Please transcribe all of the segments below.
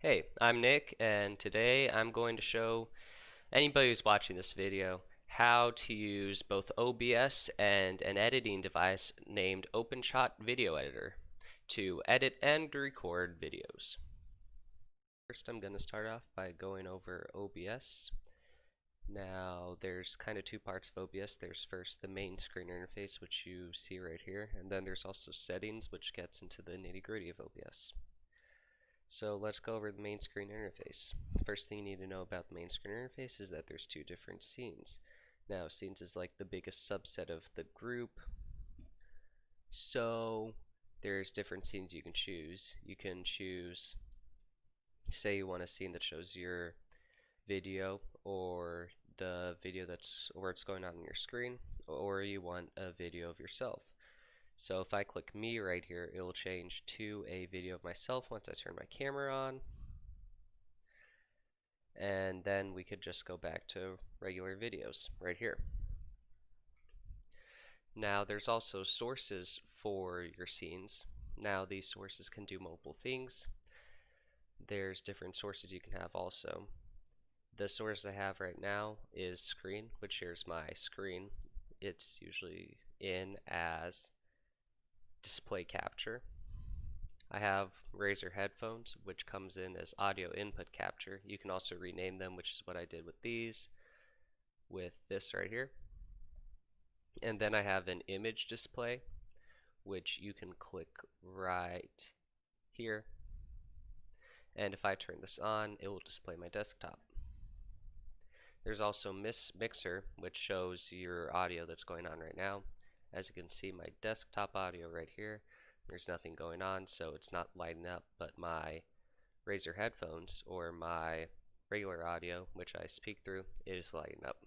Hey, I'm Nick, and today I'm going to show anybody who's watching this video how to use both OBS and an editing device named OpenShot Video Editor to edit and record videos. First, I'm going to start off by going over OBS. Now, there's kind of two parts of OBS. There's first the main screen interface, which you see right here, and then there's also settings, which gets into the nitty-gritty of OBS. So let's go over the main screen interface. First thing you need to know about the main screen interface is that there's two different scenes. Now, scenes is like the biggest subset of the group. So there's different scenes you can choose. You can choose, say you want a scene that shows your video or the video that's where it's going on your screen, or you want a video of yourself. So if I click me right here, it will change to a video of myself once I turn my camera on. And then we could just go back to regular videos right here. Now there's also sources for your scenes. Now these sources can do multiple things. There's different sources you can have also. The source I have right now is screen, which shares my screen. It's usually in as display capture. I have Razer headphones, which comes in as audio input capture. You can also rename them, which is what I did with these, with this right here. And then I have an image display, which you can click right here. And if I turn this on, it will display my desktop. There's also Mixer, which shows your audio that's going on right now. As you can see, my desktop audio right here, there's nothing going on, so it's not lighting up, but my Razer headphones or my regular audio, which I speak through, is lighting up.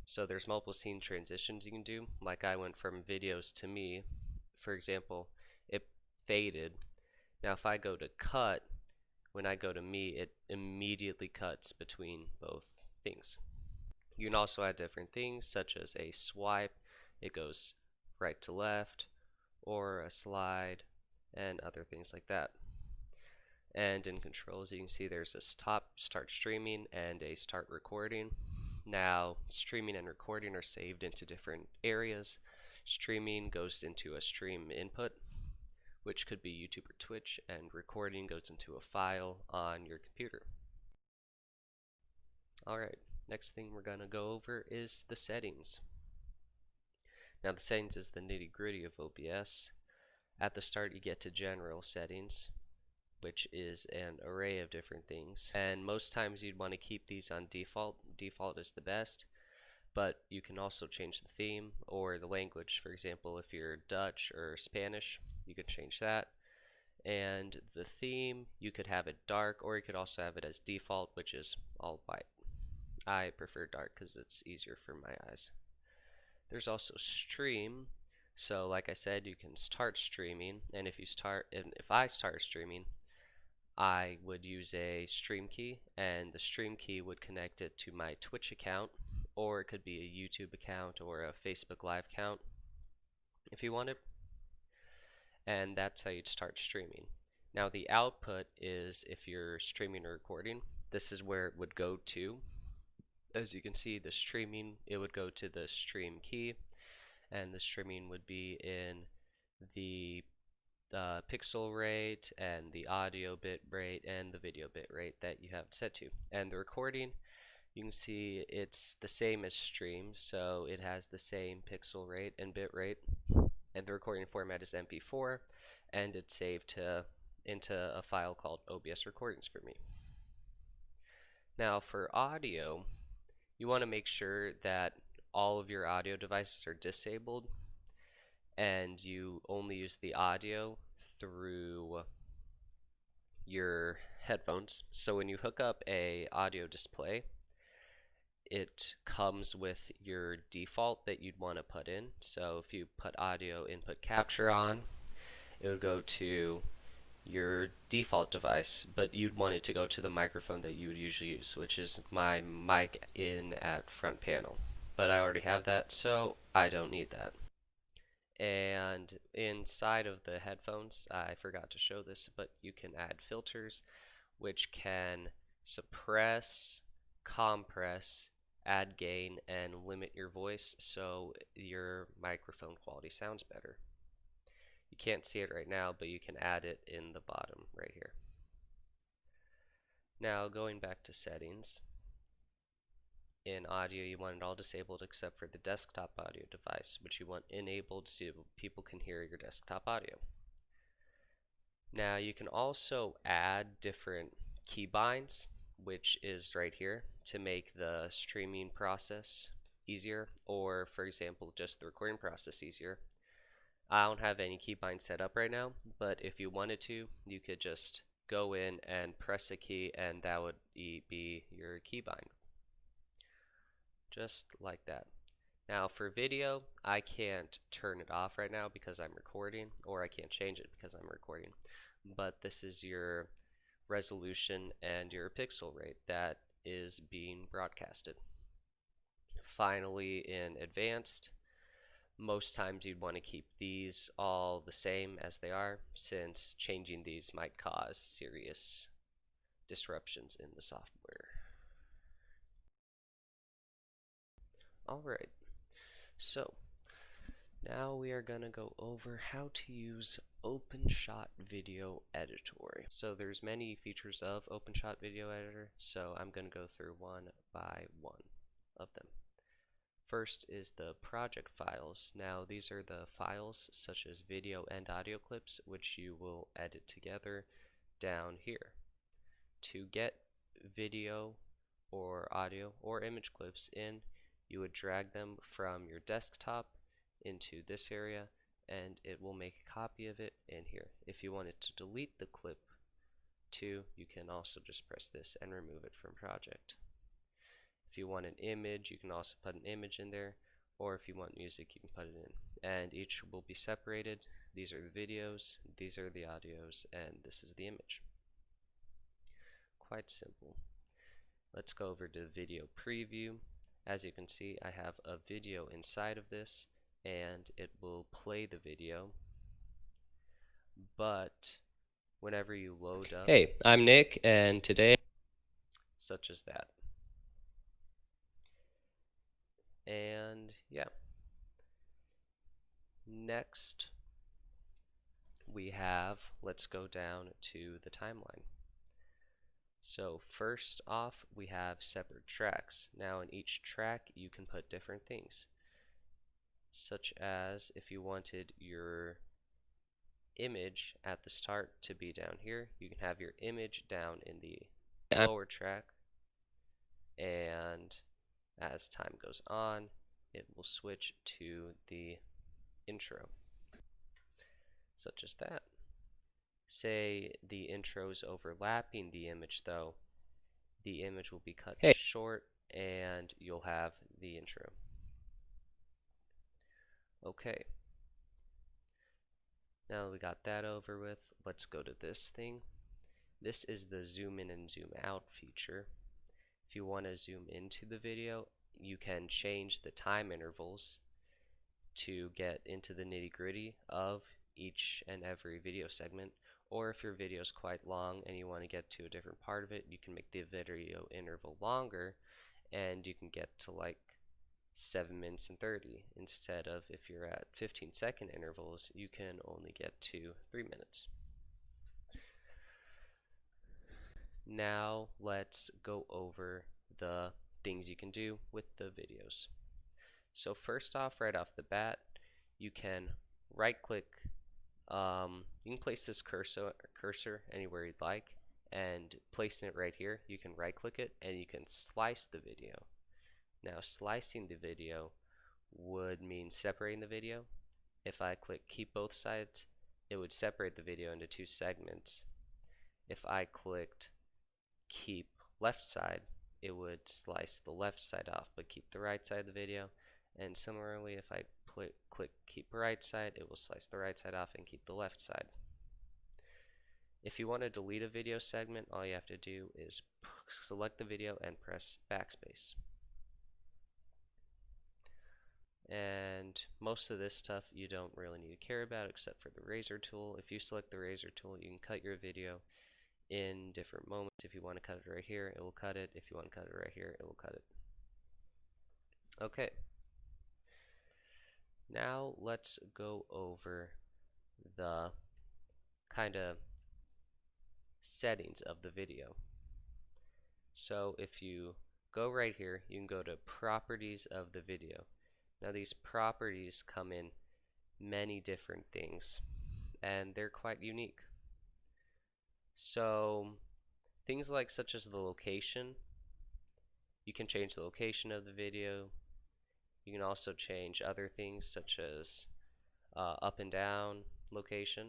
So there's multiple scene transitions you can do. Like I went from videos to me, for example, it faded. Now if I go to cut, when I go to me, it immediately cuts between both things. You can also add different things such as a swipe, it goes right to left, or a slide, and other things like that. And in controls, you can see there's a start streaming and a start recording. Now, streaming and recording are saved into different areas. Streaming goes into a stream input, which could be YouTube or Twitch, and recording goes into a file on your computer. Alright, next thing we're going to go over is the settings. Now the settings is the nitty-gritty of OBS. At the start you get to general settings, which is an array of different things, and most times you'd want to keep these on default. Default is the best, but you can also change the theme or the language. For example, if you're Dutch or Spanish, you can change that. And the theme, you could have it dark, or you could also have it as default, which is all white. I prefer dark because it's easier for my eyes. There's also stream. So like I said, you can start streaming, and if I start streaming, I would use a stream key, and the stream key would connect it to my Twitch account, or it could be a YouTube account or a Facebook Live account if you wanted. And that's how you'd start streaming. Now the output is if you're streaming or recording, this is where it would go to. As you can see, the streaming, it would go to the stream key, and the streaming would be in the pixel rate and the audio bit rate and the video bit rate that you have it set to. And the recording, you can see it's the same as stream, so it has the same pixel rate and bit rate, and the recording format is MP4, and it's saved into a file called OBS Recordings for me. Now for audio, you want to make sure that all of your audio devices are disabled and you only use the audio through your headphones. So when you hook up a audio display, it comes with your default that you'd want to put in. So if you put audio input capture on, it would go to your default device, but you'd want it to go to the microphone that you would usually use, which is my mic in at front panel. But I already have that, so I don't need that. And inside of the headphones, I forgot to show this, but you can add filters, which can suppress, compress, add gain, and limit your voice so your microphone quality sounds better. You can't see it right now, but you can add it in the bottom right here. Now going back to settings, in audio you want it all disabled except for the desktop audio device, which you want enabled so people can hear your desktop audio. Now you can also add different keybinds, which is right here, to make the streaming process easier, or for example just the recording process easier. I don't have any keybind set up right now, but if you wanted to, you could just go in and press a key and that would be your keybind. Just like that. Now for video, I can't turn it off right now because I'm recording, or I can't change it because I'm recording. But this is your resolution and your pixel rate that is being broadcasted. Finally, in advanced, most times you'd want to keep these all the same as they are, since changing these might cause serious disruptions in the software. Alright, so now we are going to go over how to use OpenShot Video Editor. So there's many features of OpenShot Video Editor, so I'm going to go through one by one of them. First is the project files. Now these are the files such as video and audio clips which you will edit together down here. To get video or audio or image clips in, you would drag them from your desktop into this area and it will make a copy of it in here. If you wanted to delete the clip too, you can also just press this and remove it from project. If you want an image, you can also put an image in there, or if you want music, you can put it in. And each will be separated. These are the videos, these are the audios, and this is the image. Quite simple. Let's go over to video preview. As you can see, I have a video inside of this, and it will play the video. But whenever you load up, hey, I'm Nick, and today, such as that. And yeah. Next, we have, let's go down to the timeline. So first off, we have separate tracks. Now in each track, you can put different things, such as if you wanted your image at the start to be down here, you can have your image down in the lower track, and as time goes on, it will switch to the intro, such as that. Say the intro is overlapping the image though, the image will be cut short and you'll have the intro. Okay. Now that we got that over with, let's go to this thing. This is the zoom in and zoom out feature. If you want to zoom into the video, you can change the time intervals to get into the nitty-gritty of each and every video segment, or if your video is quite long and you want to get to a different part of it, you can make the video interval longer and you can get to like 7 minutes and 30 instead of, if you're at 15-second intervals, you can only get to 3 minutes. Now let's go over the things you can do with the videos. So first off, right off the bat, you can right click, you can place this cursor anywhere you'd like, and placing it right here, you can right click it and you can slice the video. Now slicing the video would mean separating the video. If I click keep both sides, it would separate the video into 2 segments. If I clicked keep left side, it would slice the left side off but keep the right side of the video. And similarly, if I click keep right side, it will slice the right side off and keep the left side. If you want to delete a video segment, all you have to do is select the video and press backspace. And most of this stuff you don't really need to care about except for the razor tool. If you select the razor tool, you can cut your video in different moments. If you want to cut it right here, it will cut it. If you want to cut it right here, it will cut it. Okay. Now let's go over the kind of settings of the video. So if you go right here, you can go to properties of the video. Now these properties come in many different things and they're quite unique. So things like such as the location, you can change the location of the video. You can also change other things such as up and down location.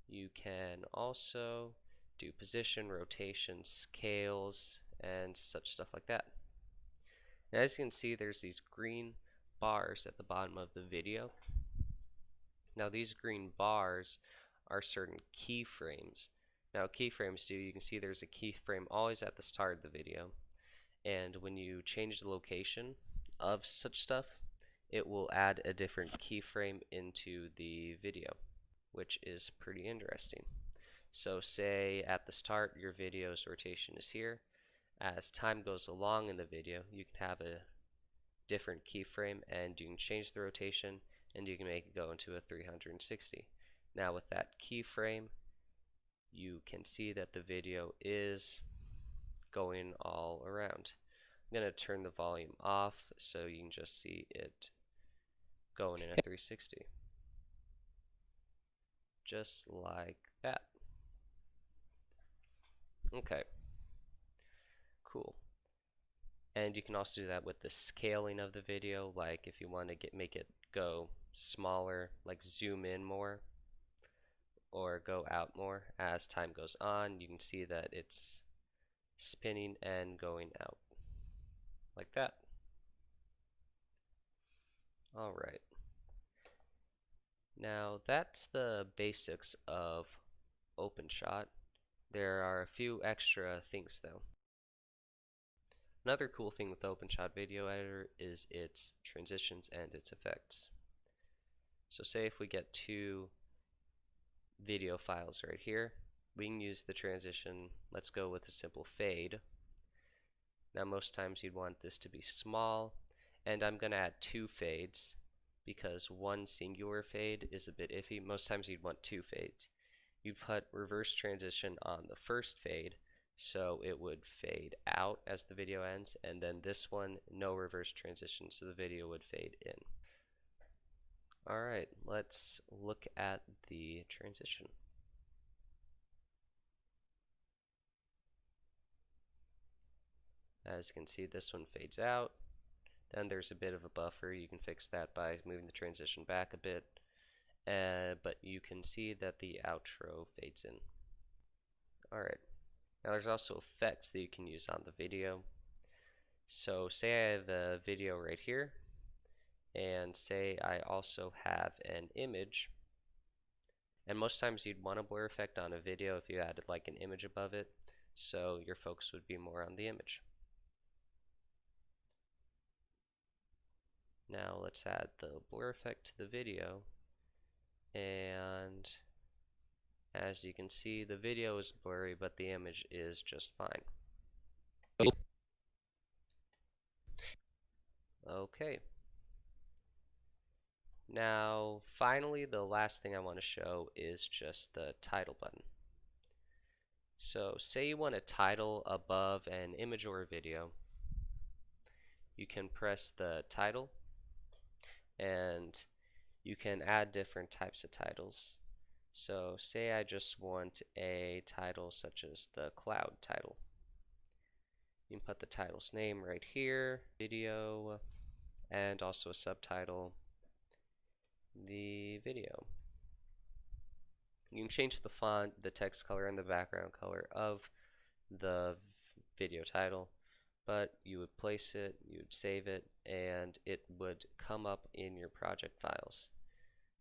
You can also do position, rotation, scales, and such stuff like that. Now, as you can see, there's these green bars at the bottom of the video. Now, these green bars are certain keyframes. Now, keyframes you can see there's a keyframe always at the start of the video. And when you change the location of such stuff, it will add a different keyframe into the video, which is pretty interesting. So say at the start your video's rotation is here. As time goes along in the video, you can have a different keyframe and you can change the rotation and you can make it go into a 360. Now with that keyframe, you can see that the video is going all around. I'm going to turn the volume off so you can just see it going in a 360. Just like that. Okay, cool. And you can also do that with the scaling of the video, like if you want to make it go smaller, like zoom in more or go out more as time goes on. You can see that it's spinning and going out like that. All right. Now that's the basics of OpenShot. There are a few extra things though. Another cool thing with the OpenShot Video Editor is its transitions and its effects. So say if we get two video files right here, we can use the transition. Let's go with a simple fade. Now most times you'd want this to be small, and I'm going to add two fades because one singular fade is a bit iffy. Most times you'd want two fades. You'd put reverse transition on the first fade, so it would fade out as the video ends, and then this one, no reverse transition, so the video would fade in. Alright, let's look at the transition. As you can see, this one fades out. Then there's a bit of a buffer. You can fix that by moving the transition back a bit. But you can see that the outro fades in. Alright, now there's also effects that you can use on the video. So say I have a video right here, and say I also have an image. And most times you'd want a blur effect on a video if you added like an image above it, so your focus would be more on the image. Now let's add the blur effect to the video, and as you can see, the video is blurry, but the image is just fine. Okay. Now, finally, the last thing I want to show is just the title button. So, say you want a title above an image or a video. You can press the title, and you can add different types of titles. So say I just want a title such as the cloud title. You can put the title's name right here, video, and also a subtitle, the video. You can change the font, the text color, and the background color of the video title, but you would place it, you would save it, and it would come up in your project files.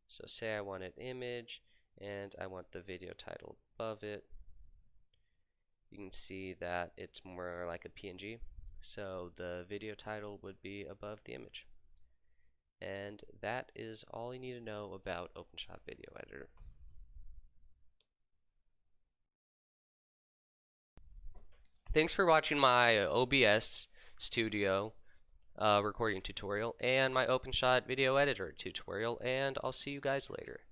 So say I want an image, and I want the video title above it. You can see that it's more like a PNG, so the video title would be above the image. And that is all you need to know about OpenShot Video Editor. Thanks for watching my OBS Studio recording tutorial and my OpenShot video editor tutorial, and I'll see you guys later.